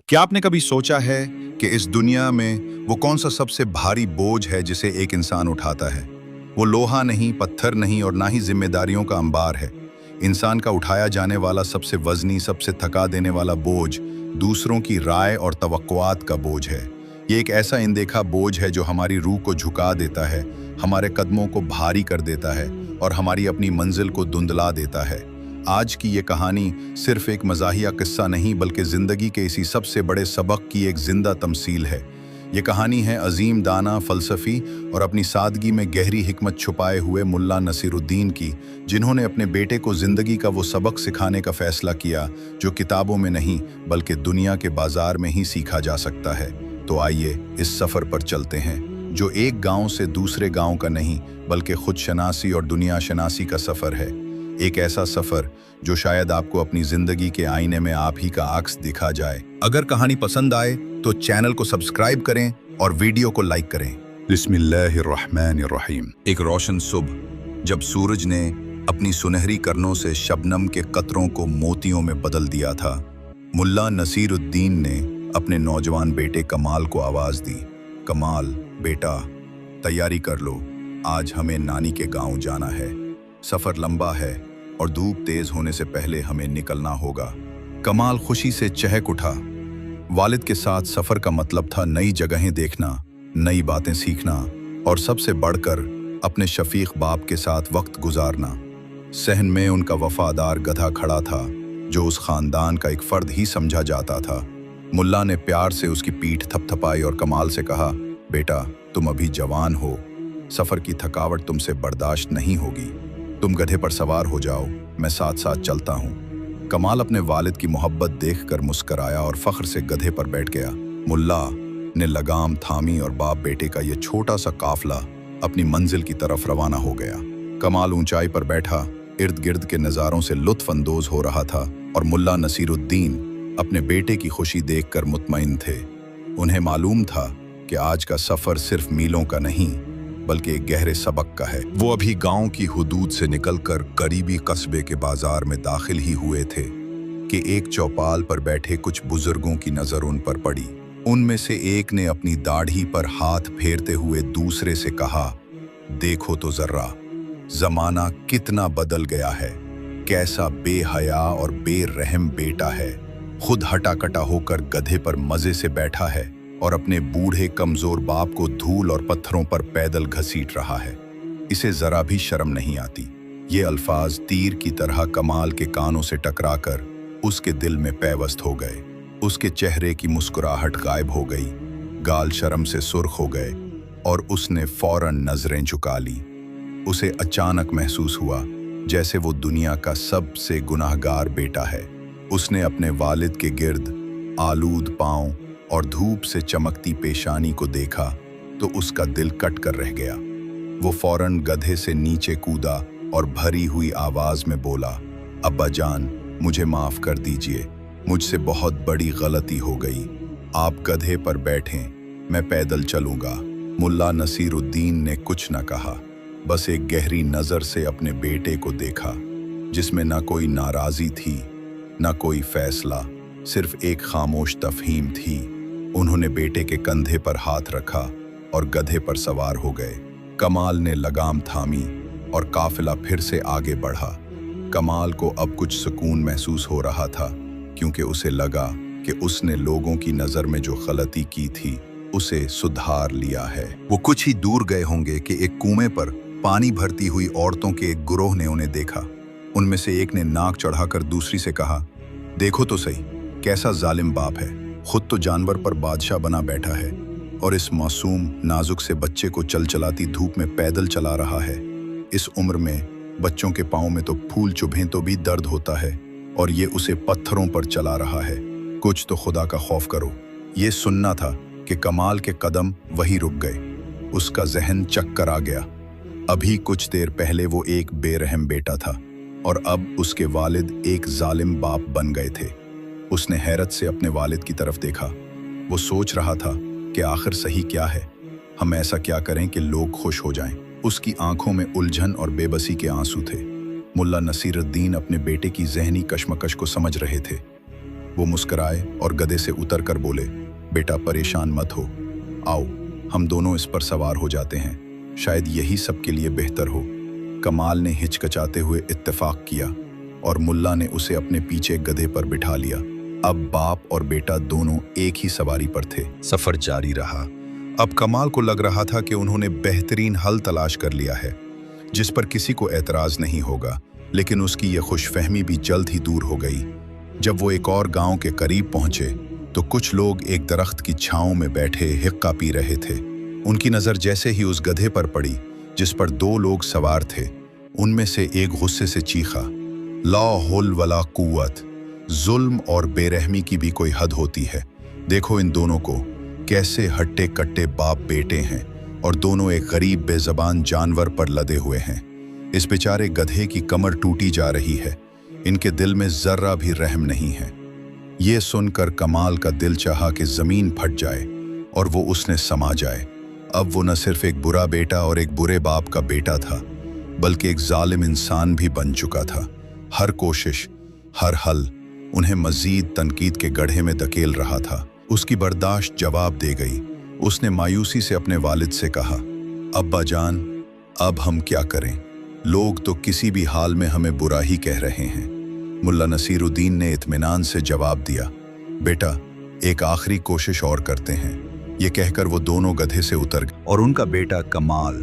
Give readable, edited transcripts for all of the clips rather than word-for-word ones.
क्या आपने कभी सोचा है कि इस दुनिया में वो कौन सा सबसे भारी बोझ है जिसे एक इंसान उठाता है? वो लोहा नहीं, पत्थर नहीं और ना ही जिम्मेदारियों का अंबार है। इंसान का उठाया जाने वाला सबसे वजनी, सबसे थका देने वाला बोझ दूसरों की राय और तवक्कुआत का बोझ है। ये एक ऐसा अनदेखा बोझ है जो हमारी रूह को झुका देता है, हमारे कदमों को भारी कर देता है और हमारी अपनी मंजिल को धुंधला देता है। आज की ये कहानी सिर्फ एक मज़ाहिया किस्सा नहीं बल्कि ज़िंदगी के इसी सबसे बड़े सबक की एक जिंदा तमसील है। ये कहानी है अजीम दाना, फ़लसफ़ी और अपनी सादगी में गहरी हिकमत छुपाए हुए मुल्ला नसीरुद्दीन की, जिन्होंने अपने बेटे को ज़िंदगी का वो सबक सिखाने का फ़ैसला किया जो किताबों में नहीं बल्कि दुनिया के बाज़ार में ही सीखा जा सकता है। तो आइए इस सफ़र पर चलते हैं, जो एक गाँव से दूसरे गाँव का नहीं बल्कि खुद शनासी और दुनिया शनासी का सफ़र है। एक ऐसा सफर जो शायद आपको अपनी जिंदगी के आईने में आप ही का अक्स दिखा जाए। अगर कहानी पसंद आए तो चैनल को सब्सक्राइब करें और वीडियो को लाइक करें। बिस्मिल्लाहिर्रहमानिर्रहीम। एक रोशन सुबह जब सूरज ने अपनी सुनहरी करनों से शबनम के कतरों को मोतियों में बदल दिया था, मुल्ला नसीरुद्दीन ने अपने नौजवान बेटे कमाल को आवाज दी। कमाल बेटा, तैयारी कर लो, आज हमें नानी के गांव जाना है। सफर लंबा है और धूप तेज होने से पहले हमें निकलना होगा। कमाल खुशी से चहक उठा। वालिद के साथ सफर का मतलब था नई जगहें देखना, नई बातें सीखना और सबसे बढ़कर अपने शफीक बाप के साथ वक्त गुजारना। सहन में उनका वफादार गधा खड़ा था जो उस खानदान का एक फर्द ही समझा जाता था। मुल्ला ने प्यार से उसकी पीठ थपथपाई और कमाल से कहा, बेटा तुम अभी जवान हो, सफर की थकावट तुमसे बर्दाश्त नहीं होगी, तुम गधे पर सवार हो जाओ, मैं साथ साथ चलता हूँ। कमाल अपने वालिद की मोहब्बत देखकर मुस्कराया और फख्र से गधे पर बैठ गया। मुल्ला ने लगाम थामी और बाप बेटे का ये छोटा सा काफला अपनी मंजिल की तरफ रवाना हो गया। कमाल ऊंचाई पर बैठा इर्द गिर्द के नज़ारों से लुत्फ अंदोज हो रहा था और मुल्ला नसीरुद्दीन अपने बेटे की खुशी देखकर मुतमईन थे। उन्हें मालूम था कि आज का सफ़र सिर्फ मीलों का नहीं बल्कि एक गहरे सबक का है। वो अभी गांव की हुदूद से निकलकर करीबी कस्बे के बाजार में दाखिल ही हुए थे कि एक चौपाल पर बैठे कुछ बुजुर्गों की नजर उन पर पड़ी। उनमें से एक ने अपनी दाढ़ी पर हाथ फेरते हुए दूसरे से कहा, देखो तो जर्रा, जमाना कितना बदल गया है, कैसा बेहया और बेरहम बेटा है, खुद हटा कटा होकर गधे पर मजे से बैठा है और अपने बूढ़े कमजोर बाप को धूल और पत्थरों पर पैदल घसीट रहा है। इसे जरा भी शर्म नहीं आती। ये अल्फाज तीर की तरह कमाल के कानों से टकराकर उसके दिल में पैवस्त हो गए। उसके चेहरे की मुस्कुराहट गायब हो गई, गाल शर्म से सुर्ख हो गए और उसने फौरन नजरें झुका ली। उसे अचानक महसूस हुआ जैसे वो दुनिया का सबसे गुनाहगार बेटा है। उसने अपने वालिद के गिर्द आलूद पांव और धूप से चमकती पेशानी को देखा तो उसका दिल कट कर रह गया। वो फौरन गधे से नीचे कूदा और भरी हुई आवाज में बोला, अब्बा जान, मुझे माफ कर दीजिए, मुझसे बहुत बड़ी गलती हो गई। आप गधे पर बैठें, मैं पैदल चलूंगा। मुल्ला नसीरुद्दीन ने कुछ न कहा, बस एक गहरी नजर से अपने बेटे को देखा जिसमें ना कोई नाराजी थी ना कोई फैसला, सिर्फ एक खामोश तफहीम थी। उन्होंने बेटे के कंधे पर हाथ रखा और गधे पर सवार हो गए। कमाल ने लगाम थामी और काफिला फिर से आगे बढ़ा। कमाल को अब कुछ सुकून महसूस हो रहा था क्योंकि उसे लगा कि उसने लोगों की नज़र में जो गलती की थी उसे सुधार लिया है। वो कुछ ही दूर गए होंगे कि एक कुएं पर पानी भरती हुई औरतों के एक गुरोह ने उन्हें देखा। उनमें से एक ने नाक चढ़ाकर दूसरी से कहा, देखो तो सही, कैसा जालिम बाप है, खुद तो जानवर पर बादशाह बना बैठा है और इस मासूम नाजुक से बच्चे को चलचलाती धूप में पैदल चला रहा है। इस उम्र में बच्चों के पाँव में तो फूल चुभें तो भी दर्द होता है और ये उसे पत्थरों पर चला रहा है। कुछ तो खुदा का खौफ करो। ये सुनना था कि कमाल के कदम वहीं रुक गए। उसका जहन चक्कर आ गया। अभी कुछ देर पहले वो एक बेरहम बेटा था और अब उसके वालिद एक जालिम बाप बन गए थे। उसने हैरत से अपने वालिद की तरफ देखा। वो सोच रहा था कि आखिर सही क्या है, हम ऐसा क्या करें कि लोग खुश हो जाएं। उसकी आंखों में उलझन और बेबसी के आंसू थे। मुल्ला नसीरुद्दीन अपने बेटे की जहनी कशमकश को समझ रहे थे। वो मुस्कुराए और गधे से उतर कर बोले, बेटा परेशान मत हो, आओ हम दोनों इस पर सवार हो जाते हैं, शायद यही सबके लिए बेहतर हो। कमाल ने हिचकिचाते हुए इत्तेफाक किया और मुल्ला ने उसे अपने पीछे गधे पर बिठा लिया। अब बाप और बेटा दोनों एक ही सवारी पर थे। सफर जारी रहा। अब कमाल को लग रहा था कि उन्होंने बेहतरीन हल तलाश कर लिया है जिस पर किसी को एतराज नहीं होगा, लेकिन उसकी यह खुशफहमी भी जल्द ही दूर हो गई। जब वो एक और गांव के करीब पहुंचे तो कुछ लोग एक दरख्त की छांव में बैठे हिक्का पी रहे थे। उनकी नज़र जैसे ही उस गधे पर पड़ी जिस पर 2 लोग सवार थे, उनमें से एक गुस्से से चीखा, ला हौल वला कुव्वत, जुल्म और बेरहमी की भी कोई हद होती है। देखो इन दोनों को, कैसे हट्टे कट्टे बाप बेटे हैं और दोनों एक गरीब बेज़बान जानवर पर लदे हुए हैं। इस बेचारे गधे की कमर टूटी जा रही है, इनके दिल में जर्रा भी रहम नहीं है। ये सुनकर कमाल का दिल चाहा कि जमीन फट जाए और वो उसने समा जाए। अब वो न सिर्फ एक बुरा बेटा और एक बुरे बाप का बेटा था, बल्कि एक जालिम इंसान भी बन चुका था। हर कोशिश, हर हल उन्हें मजीद तनकीद के गड्ढे में धकेल रहा था। उसकी बर्दाश्त जवाब दे गई। उसने मायूसी से अपने वालिद से कहा, अब्बा जान, अब हम क्या करें? लोग तो किसी भी हाल में हमें बुरा ही कह रहे हैं। मुल्ला नसीरुद्दीन ने इत्मीनान से जवाब दिया, बेटा एक आखिरी कोशिश और करते हैं। ये कहकर वो दोनों गधे से उतर गए और उनका बेटा कमाल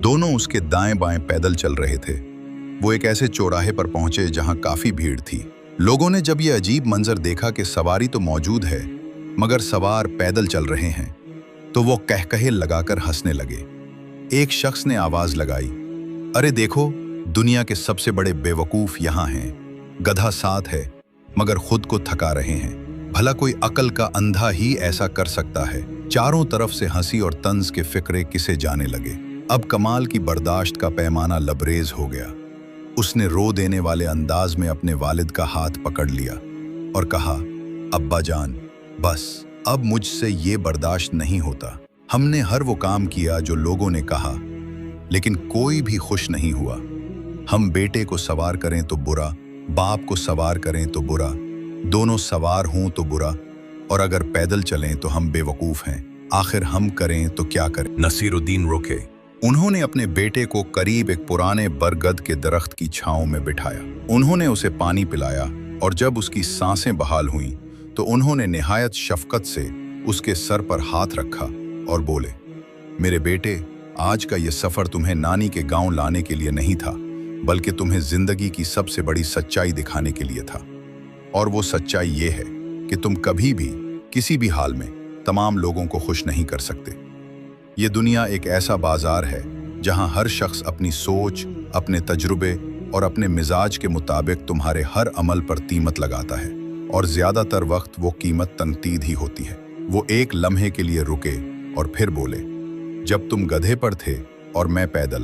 दोनों उसके दाएं बाएं पैदल चल रहे थे। वो एक ऐसे चौराहे पर पहुंचे जहां काफी भीड़ थी। लोगों ने जब ये अजीब मंजर देखा कि सवारी तो मौजूद है मगर सवार पैदल चल रहे हैं, तो वो कहकहे लगाकर हंसने लगे। एक शख्स ने आवाज लगाई, अरे देखो, दुनिया के सबसे बड़े बेवकूफ यहाँ हैं। गधा साथ है मगर खुद को थका रहे हैं। भला कोई अकल का अंधा ही ऐसा कर सकता है। चारों तरफ से हंसी और तंज के फिक्रे किसे जाने लगे। अब कमाल की बर्दाश्त का पैमाना लबरेज हो गया। उसने रो देने वाले अंदाज में अपने वालिद का हाथ पकड़ लिया और कहा, अब्बा जान, बस अब मुझसे ये बर्दाश्त नहीं होता। हमने हर वो काम किया जो लोगों ने कहा, लेकिन कोई भी खुश नहीं हुआ। हम बेटे को सवार करें तो बुरा, बाप को सवार करें तो बुरा, दोनों सवार हों तो बुरा, और अगर पैदल चलें तो हम बेवकूफ़ हैं। आखिर हम करें तो क्या करें? नसीरुद्दीन रुके। उन्होंने अपने बेटे को करीब एक पुराने बरगद के दरख्त की छांव में बिठाया। उन्होंने उसे पानी पिलाया और जब उसकी सांसें बहाल हुईं तो उन्होंने निहायत शफकत से उसके सर पर हाथ रखा और बोले, मेरे बेटे, आज का ये सफ़र तुम्हें नानी के गांव लाने के लिए नहीं था, बल्कि तुम्हें जिंदगी की सबसे बड़ी सच्चाई दिखाने के लिए था। और वो सच्चाई ये है कि तुम कभी भी किसी भी हाल में तमाम लोगों को खुश नहीं कर सकते। ये दुनिया एक ऐसा बाजार है जहां हर शख्स अपनी सोच, अपने तजुर्बे और अपने मिजाज के मुताबिक तुम्हारे हर अमल पर कीमत लगाता है, और ज्यादातर वक्त वो कीमत तनकीद ही होती है। वो एक लम्हे के लिए रुके और फिर बोले, जब तुम गधे पर थे और मैं पैदल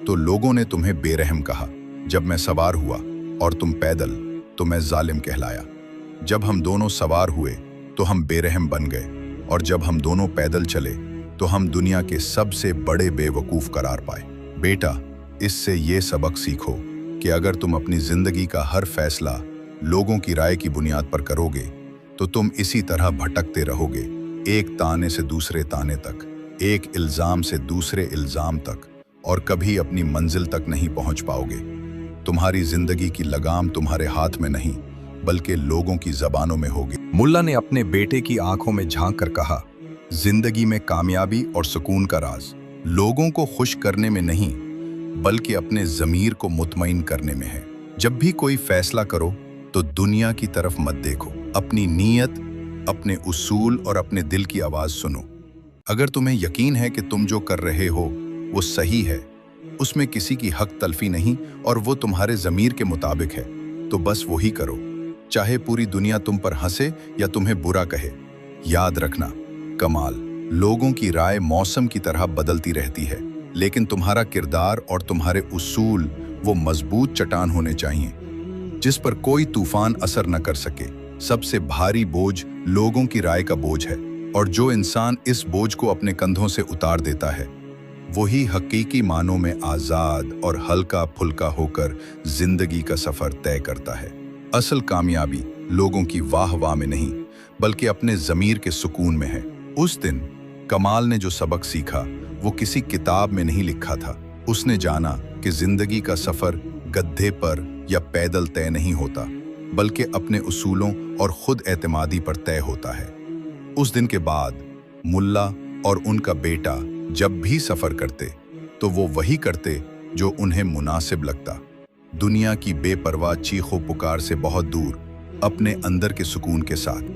तो लोगों ने तुम्हें बेरहम कहा। जब मैं सवार हुआ और तुम पैदल तो मैं जालिम कहलाया। जब हम दोनों सवार हुए तो हम बेरहम बन गए, और जब हम दोनों पैदल चले तो हम दुनिया के सबसे बड़े बेवकूफ़ करार पाए। बेटा, इससे ये सबक सीखो कि अगर तुम अपनी जिंदगी का हर फैसला लोगों की राय की बुनियाद पर करोगे तो तुम इसी तरह भटकते रहोगे, एक ताने से दूसरे ताने तक, एक इल्ज़ाम से दूसरे इल्ज़ाम तक, और कभी अपनी मंजिल तक नहीं पहुंच पाओगे। तुम्हारी जिंदगी की लगाम तुम्हारे हाथ में नहीं बल्कि लोगों की जबानों में होगी। मुल्ला ने अपने बेटे की आंखों में झांक कर कहा, जिंदगी में कामयाबी और सुकून का राज लोगों को खुश करने में नहीं बल्कि अपने ज़मीर को मुतमईन करने में है। जब भी कोई फैसला करो तो दुनिया की तरफ मत देखो, अपनी नीयत, अपने उसूल और अपने दिल की आवाज़ सुनो। अगर तुम्हें यकीन है कि तुम जो कर रहे हो वो सही है, उसमें किसी की हक तलफी नहीं और वो तुम्हारे ज़मीर के मुताबिक है, तो बस वही करो, चाहे पूरी दुनिया तुम पर हंसे या तुम्हें बुरा कहे। याद रखना कमाल, लोगों की राय मौसम की तरह बदलती रहती है, लेकिन तुम्हारा किरदार और तुम्हारे उसूल वो मजबूत चट्टान होने चाहिए जिस पर कोई तूफान असर न कर सके। सबसे भारी बोझ लोगों की राय का बोझ है, और जो इंसान इस बोझ को अपने कंधों से उतार देता है वही हकीकी मानों में आज़ाद और हल्का फुल्का होकर जिंदगी का सफ़र तय करता है। असल कामयाबी लोगों की वाह वाह में नहीं, बल्कि अपने ज़मीर के सुकून में है। उस दिन कमाल ने जो सबक सीखा वो किसी किताब में नहीं लिखा था। उसने जाना कि जिंदगी का सफ़र गद्दे पर या पैदल तय नहीं होता, बल्कि अपने उसूलों और खुद एतमादी पर तय होता है। उस दिन के बाद मुल्ला और उनका बेटा जब भी सफ़र करते तो वो वही करते जो उन्हें मुनासिब लगता। दुनिया की बेपरवाह चीखों पुकार से बहुत दूर, अपने अंदर के सुकून के साथ।